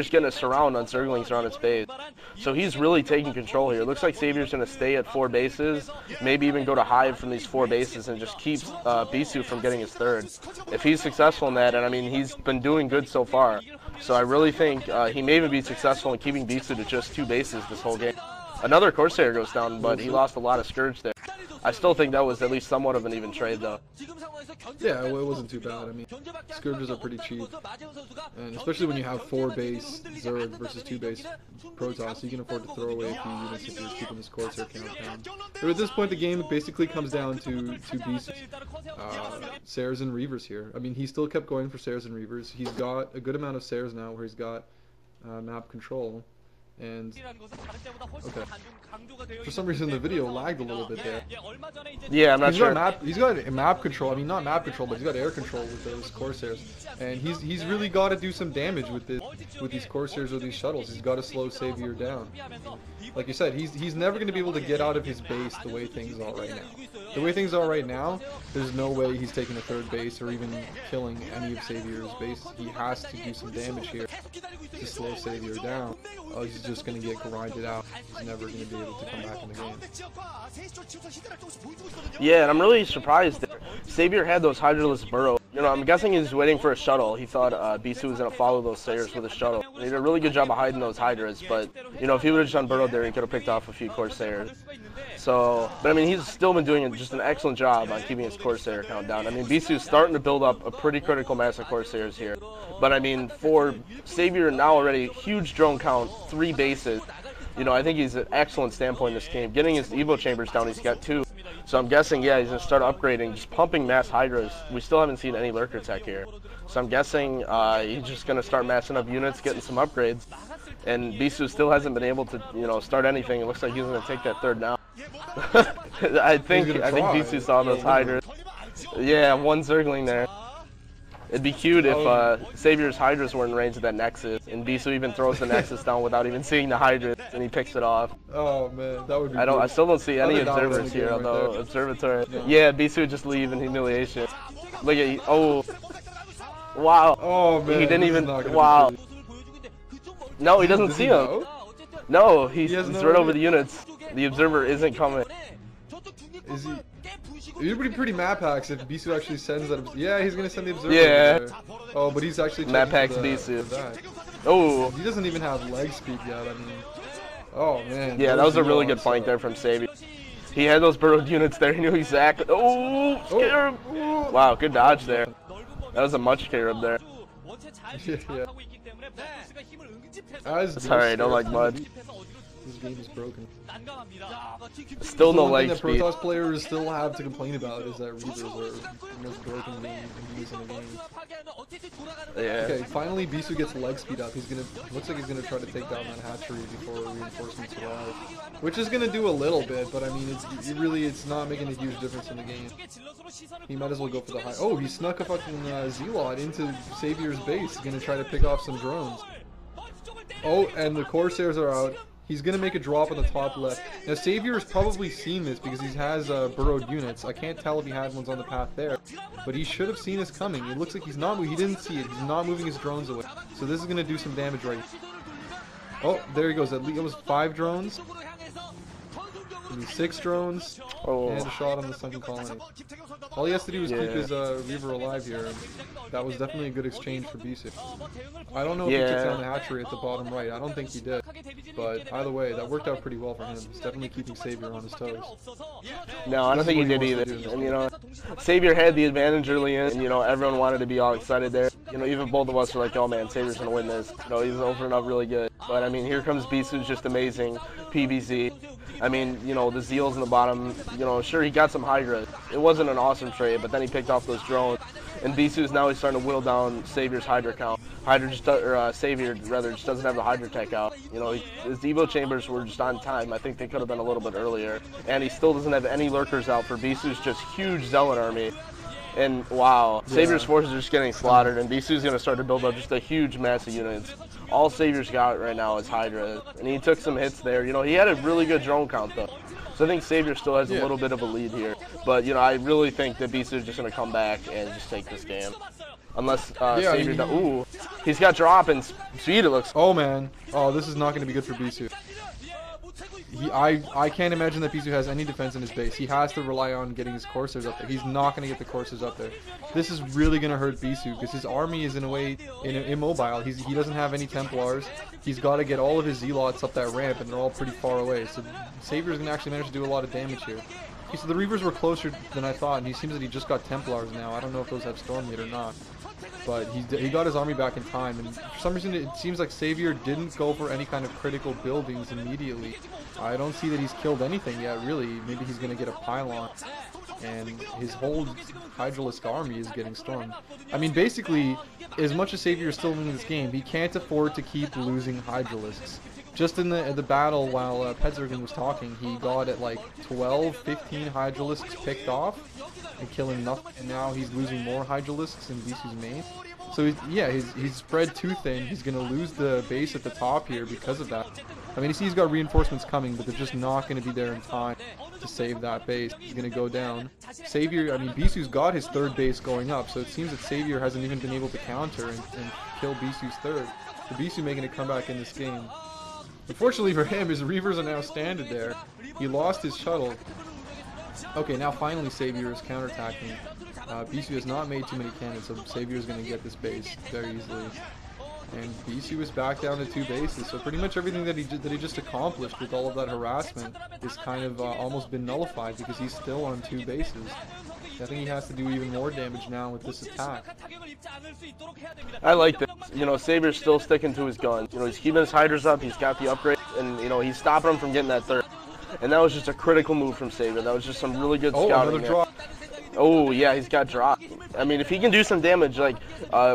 just getting a surround on Zerglings around its base. So he's really taking control here. It looks like Savior's going to stay at 4 bases, maybe even go to hive from these 4 bases and just keeps Bisu from getting his third. If he's successful in that, and I mean, he's been doing good so far. So I really think he may even be successful in keeping Bisu to just 2 bases this whole game. Another Corsair goes down, but he lost a lot of Scourge there. I still think that was at least somewhat of an even trade, though. Yeah, well, it wasn't too bad. I mean, Scourges are pretty cheap, and especially when you have 4 base Zerg versus 2 base Protoss, you can afford to throw away a few units if you're keeping this Corsair count down. But at this point, the game basically comes down to Bisu. Sairs and Reavers here. I mean, he still kept going for Sairs and Reavers. He's got a good amount of Sairs now where he's got map control. And okay, for some reason the video lagged a little bit there. Yeah, I'm not sure. He's got map control. I mean, not map control, but he's got air control with those Corsairs, and he's really got to do some damage with these Corsairs or these shuttles. He's got to slow Savior down. Like you said, he's never going to be able to get out of his base the way things are right now. The way things are right now, there's no way he's taking a 3rd base or even killing any of Savior's base. He has to do some damage here to slow Savior down. He's just going to get grinded out. He's never going to be able to come back in the game. Yeah, and I'm really surprised that Savior had those Hydraless burrow. You know, I'm guessing he's waiting for a shuttle. He thought Bisu was going to follow those Sairs with a shuttle. He did a really good job of hiding those Hydras, but, you know, if he would have just unburrowed there, he could have picked off a few Corsairs. So, but I mean, he's still been doing just an excellent job on keeping his Corsair count down. I mean, Bisu's starting to build up a pretty critical mass of Corsairs here. But I mean, for Savior now already, huge drone count, 3 bases. You know, I think he's an excellent standpoint in this game. Getting his Evo chambers down, he's got 2. So I'm guessing, yeah, he's going to start upgrading, just pumping mass Hydras. We still haven't seen any Lurker tech here. So I'm guessing he's just going to start massing up units, getting some upgrades. And Bisu still hasn't been able to, you know, start anything. It looks like he's going to take that 3rd now. I think Bisu saw those Hydras. Yeah, 1 Zergling there. It'd be cute if Savior's Hydras were in range of that Nexus, and Bisu even throws the Nexus down without even seeing the Hydras, and he picks it off. Oh man, that would be I still don't see any observers here, although observatory. Yeah, Bisu would just leave in humiliation. Look at oh, wow. Oh man, he didn't even. Wow. No, he doesn't see him. No, he's right over the units. The observer isn't coming. Is he? It would be pretty map hacks if Bisu actually sends that. Yeah, he's gonna send the observer. Yeah. There. Oh, but he's actually map hacks Bisu. Oh. He doesn't even have leg speed yet. I mean. Oh man. Yeah, that was a really good flank there from Savior. He had those burrowed units there. He knew exactly. Oh, Scarab. Oh. Wow, good dodge there. That was a much Scarab there. Yeah. That's alright. Don't like mud. This game is broken. Still no leg speed. speed. The Protoss players still have to complain about is that Reavers are the most broken game in the game. Yeah. Okay, finally Bisu gets leg speed up. Looks like he's gonna try to take down that hatchery before reinforcements arrive, which is gonna do a little bit, but I mean, it's not making a huge difference in the game. He might as well go for the high. Oh, he snuck a fucking Zealot into Savior's base. He's gonna try to pick off some drones. Oh, and the Corsairs are out. He's going to make a drop on the top left. Now, Savior has probably seen this because he has burrowed units. I can't tell if he had ones on the path there. But he should have seen this coming. It looks like he's not moving. He didn't see it. He's not moving his drones away. So this is going to do some damage right. Oh, there he goes. That was 5 drones. 6 drones. Oh. And a shot on the sunken colony. All he has to do is keep his Reaver alive here. And that was definitely a good exchange for Bisu. I don't know if he took down the hatchery at the bottom right. I don't think he did. But either way, that worked out pretty well for him. He's definitely keeping Savior on his toes. No, I don't think he did either. And you know, Savior had the advantage early in, and you know, everyone wanted to be all excited there. You know, even both of us were like, oh man, Savior's gonna win this. You know, he's opening up really good. But I mean, here comes Bisu's just amazing. PBZ. I mean, you know, the Zeals in the bottom, you know, sure, he got some Hydra. It wasn't an awesome trade, but then he picked off those drones. And Bisu's now he's starting to whittle down Savior's Hydra count. Savior, rather, just doesn't have the Hydra tech out. You know, his Evo chambers were just on time. I think they could have been a little bit earlier. And he still doesn't have any Lurkers out for Bisu's just huge Zealot army. And wow, Savior's forces are just getting slaughtered, and Bisu's going to start to build up just a huge mass of units. All Savior's got right now is Hydra, and he took some hits there. You know, he had a really good drone count, though. So I think Savior still has a little bit of a lead here. But, you know, I really think that Bisu is just going to come back and just take this game. Unless Yeah, Savior ooh, he's got drop and speed, it looks. Oh man, oh this is not going to be good for Bisu. I can't imagine that Bisu has any defense in his base. He has to rely on getting his coursers up there. He's not going to get the coursers up there. This is really going to hurt Bisu because his army is in a way immobile. He doesn't have any Templars. He's got to get all of his Zealots up that ramp, and they're all pretty far away. So Savior's going to actually manage to do a lot of damage here. Okay, so the Reavers were closer than I thought, and he seems that he just got Templars now. I don't know if those have Storm yet or not. But he got his army back in time, and for some reason it seems like Savior didn't go for any kind of critical buildings immediately. I don't see that he's killed anything yet, really. Maybe he's going to get a pylon, and his whole Hydralisk army is getting stormed. I mean, basically, as much as Savior is still winning this game, he can't afford to keep losing Hydralisks. Just in the battle while petzergling was talking, he got at like 12, 15 Hydralisks picked off and killing nothing, and now he's losing more Hydralisks in Bisu's main. So he's spread too thin. He's gonna lose the base at the top here because of that. I mean, you see he's got reinforcements coming, but they're just not gonna be there in time to save that base. He's gonna go down. Savior, I mean, Bisu's got his third base going up, so it seems that Savior hasn't even been able to counter and kill Bisu's third. So Bisu making a comeback in this game. Unfortunately for him, his Reavers are now stranded there. He lost his shuttle. Okay, now finally Savior is counterattacking. Bisu has not made too many cannons, so Savior is going to get this base very easily. And Bisu is back down to 2 bases, so pretty much everything that he just accomplished with all of that harassment is kind of almost been nullified because he's still on 2 bases. I think he has to do even more damage now with this attack. I like this. You know, Savior's still sticking to his gun. You know, he's keeping his Hydras up, he's got the upgrade, and, you know, he's stopping him from getting that third. And that was just a critical move from Savior. That was just some really good scouting there. Oh, yeah, he's got drop. I mean, if he can do some damage, like,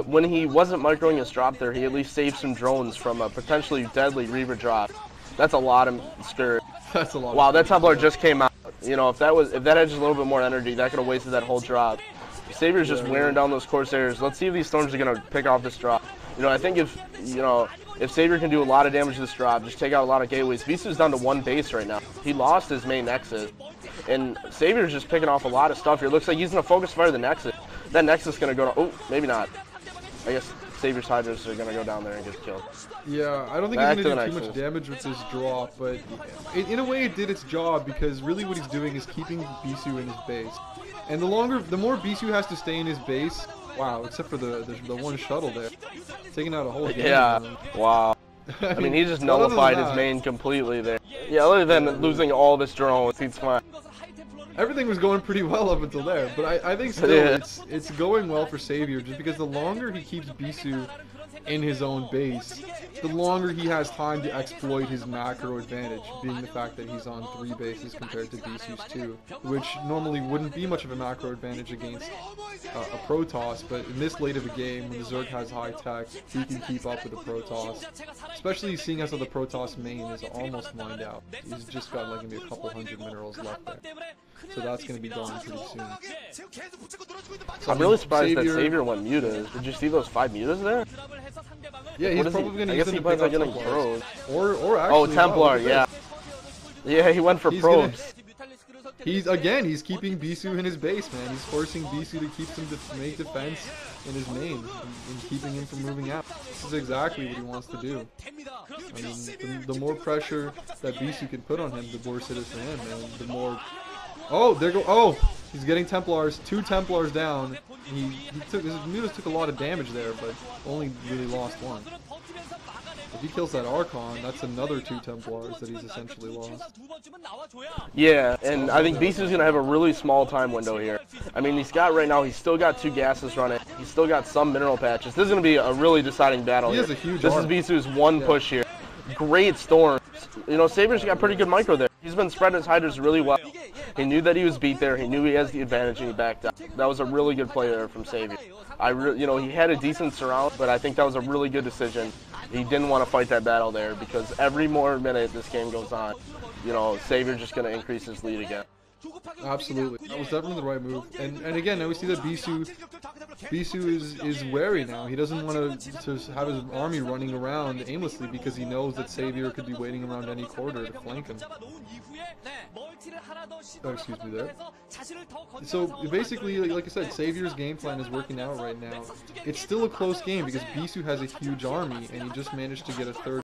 when he wasn't microing his drop there, he at least saved some drones from a potentially deadly Reaver drop. That's a lot of spirit. That's a lot. Wow, that Templar just came out. You know, if that had just a little bit more energy, that could have wasted that whole drop. Savior's just wearing down those Corsairs. Let's see if these Storms are going to pick off this drop. You know, I think if Savior can do a lot of damage to this drop, just take out a lot of gateways. Bisu's down to 1 base right now. He lost his main Nexus. And Savior's just picking off a lot of stuff here. Looks like he's going to focus fire the Nexus. That Nexus is going to go to... Oh, maybe not. I guess Savior's Hydras are going to go down there and get killed. Yeah, I don't think he's going to do too much damage with this drop, but in a way it did its job because really what he's doing is keeping Bisu in his base. And the more Bisu has to stay in his base, wow, except for the one shuttle there, taking out a whole game. Yeah, wow. I mean, he just nullified his main completely there. Yeah, other than losing all of his drones, he's fine. Everything was going pretty well up until there, but I think still it's going well for Savior just because the longer he keeps Bisu in his own base, the longer he has time to exploit his macro advantage, being the fact that he's on 3 bases compared to Bisu's 2, which normally wouldn't be much of a macro advantage against a Protoss, but in this late of a game, when the Zerg has high tech, he can keep up with the Protoss, especially seeing as how the Protoss main is almost mined out. He's just got like maybe a couple hundred minerals left there. So that's going to be gone pretty soon. So, I'm really surprised that Savior went mutas. Did you see those 5 mutas there? Yeah, he's probably going to use them to pick up Templars. Or actually... Oh, Templar, yeah. Yeah, he went for probes. He's keeping Bisu in his base, man. He's forcing Bisu to keep some make defense in his main and keeping him from moving out. This is exactly what he wants to do. I mean, the more pressure that Bisu can put on him, the worse it is for him, and the more... Oh, there go. Oh, he's getting Templars. 2 Templars down. His mutas took a lot of damage there, but only really lost 1. If he kills that Archon, that's another 2 Templars that he's essentially lost. Yeah, and I think Bisu's going to have a really small time window here. I mean, he's still got 2 gases running. He's still got some mineral patches. This is going to be a really deciding battle here. This is Bisu's 1 push here. Great storms. You know, Savior's got pretty good micro there. He's been spreading his Hydras really well. He knew that he was beat there. He knew he has the advantage, and he backed up. That was a really good play there from Savior. You know, he had a decent surround, but I think that was a really good decision. He didn't want to fight that battle there because every more minute this game goes on, you know, Savior's just going to increase his lead again. Absolutely, that was definitely the right move. And again, now we see that Bisu is wary now. He doesn't want to have his army running around aimlessly because he knows that Savior could be waiting around any corridor to flank him. Oh, excuse me there. So basically, like I said, Savior's game plan is working out right now. It's still a close game because Bisu has a huge army and he just managed to get a third